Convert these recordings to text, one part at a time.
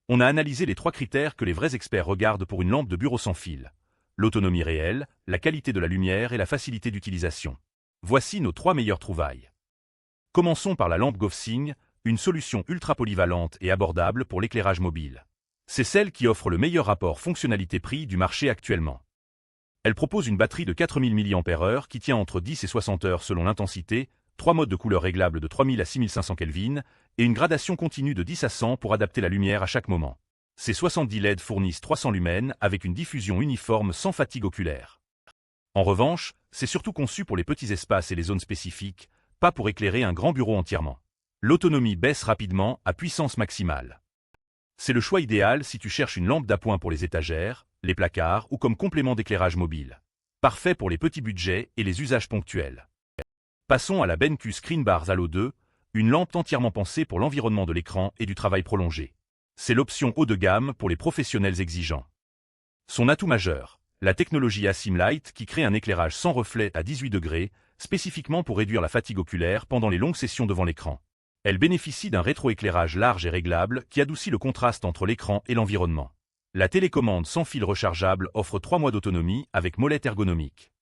On a analysé les 3 critères que les vrais experts regardent pour une lampe de bureau sans fil. L'autonomie réelle, la qualité de la lumière et la facilité d'utilisation. Voici nos 3 meilleures trouvailles. Commençons par la lampe GovSing, une solution ultra polyvalente et abordable pour l'éclairage mobile. C'est celle qui offre le meilleur rapport fonctionnalité-prix du marché actuellement. Elle propose une batterie de 4000 mAh qui tient entre 10 et 60 heures selon l'intensité, 3 modes de couleur réglables de 3000 à 6500 Kelvin, et une gradation continue de 10 à 100 pour adapter la lumière à chaque moment. Ces 70 LED fournissent 300 lumens avec une diffusion uniforme sans fatigue oculaire. En revanche, c'est surtout conçu pour les petits espaces et les zones spécifiques, pas pour éclairer un grand bureau entièrement. L'autonomie baisse rapidement à puissance maximale. C'est le choix idéal si tu cherches une lampe d'appoint pour les étagères, les placards ou comme complément d'éclairage mobile. Parfait pour les petits budgets et les usages ponctuels. Passons à la BenQ Screenbars Halo 2, une lampe entièrement pensée pour l'environnement de l'écran et du travail prolongé. C'est l'option haut de gamme pour les professionnels exigeants. Son atout majeur, la technologie Asimlight qui crée un éclairage sans reflet à 18 degrés, spécifiquement pour réduire la fatigue oculaire pendant les longues sessions devant l'écran. Elle bénéficie d'un rétroéclairage large et réglable qui adoucit le contraste entre l'écran et l'environnement. La télécommande sans fil rechargeable offre 3 mois d'autonomie avec molette ergonomique.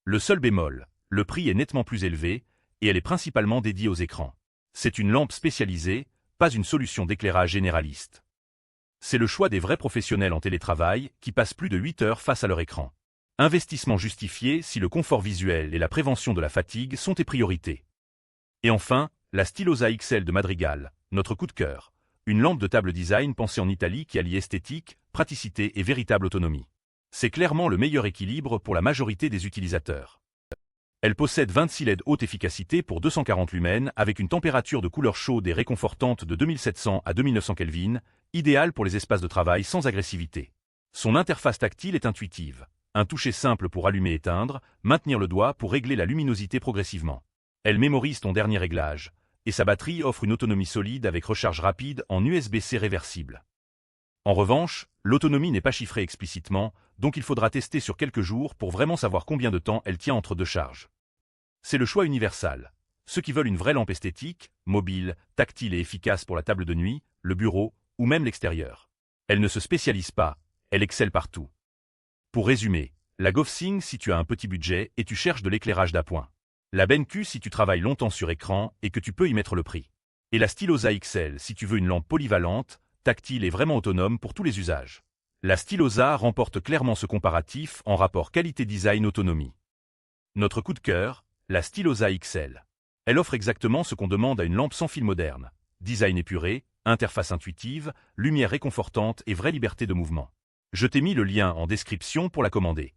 Le seul bémol, le prix est nettement plus élevé et elle est principalement dédiée aux écrans. C'est une lampe spécialisée, pas une solution d'éclairage généraliste. C'est le choix des vrais professionnels en télétravail qui passent plus de 8 heures face à leur écran. Investissement justifié si le confort visuel et la prévention de la fatigue sont tes priorités. Et enfin, la Stylosa XL de Madrigal, notre coup de cœur. Une lampe de table design pensée en Italie qui allie esthétique, praticité et véritable autonomie. C'est clairement le meilleur équilibre pour la majorité des utilisateurs. Elle possède 26 LED haute efficacité pour 240 lumens avec une température de couleur chaude et réconfortante de 2700 à 2900 Kelvin, idéale pour les espaces de travail sans agressivité. Son interface tactile est intuitive. Un toucher simple pour allumer et éteindre, maintenir le doigt pour régler la luminosité progressivement. Elle mémorise ton dernier réglage, et sa batterie offre une autonomie solide avec recharge rapide en USB-C réversible. En revanche, l'autonomie n'est pas chiffrée explicitement, donc il faudra tester sur quelques jours pour vraiment savoir combien de temps elle tient entre 2 charges. C'est le choix universal. Ceux qui veulent une vraie lampe esthétique, mobile, tactile et efficace pour la table de nuit, le bureau, ou même l'extérieur. Elle ne se spécialise pas, elle excelle partout. Pour résumer, la GovSing si tu as un petit budget et tu cherches de l'éclairage d'appoint. La BenQ si tu travailles longtemps sur écran et que tu peux y mettre le prix. Et la Stylosa XL si tu veux une lampe polyvalente, tactile et vraiment autonome pour tous les usages. La Stylosa remporte clairement ce comparatif en rapport qualité-design-autonomie. Notre coup de cœur, la Stylosa XL. Elle offre exactement ce qu'on demande à une lampe sans fil moderne. Design épuré, interface intuitive, lumière réconfortante et vraie liberté de mouvement. Je t'ai mis le lien en description pour la commander.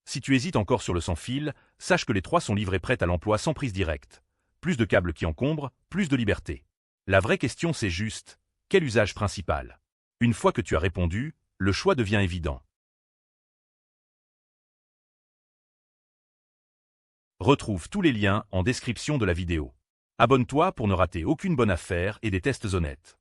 Si tu hésites encore sur le sans fil, sache que les 3 sont livrés prêts à l'emploi sans prise directe. Plus de câbles qui encombrent, plus de liberté. La vraie question c'est juste, quel usage principal? Une fois que tu as répondu, le choix devient évident. Retrouve tous les liens en description de la vidéo. Abonne-toi pour ne rater aucune bonne affaire et des tests honnêtes.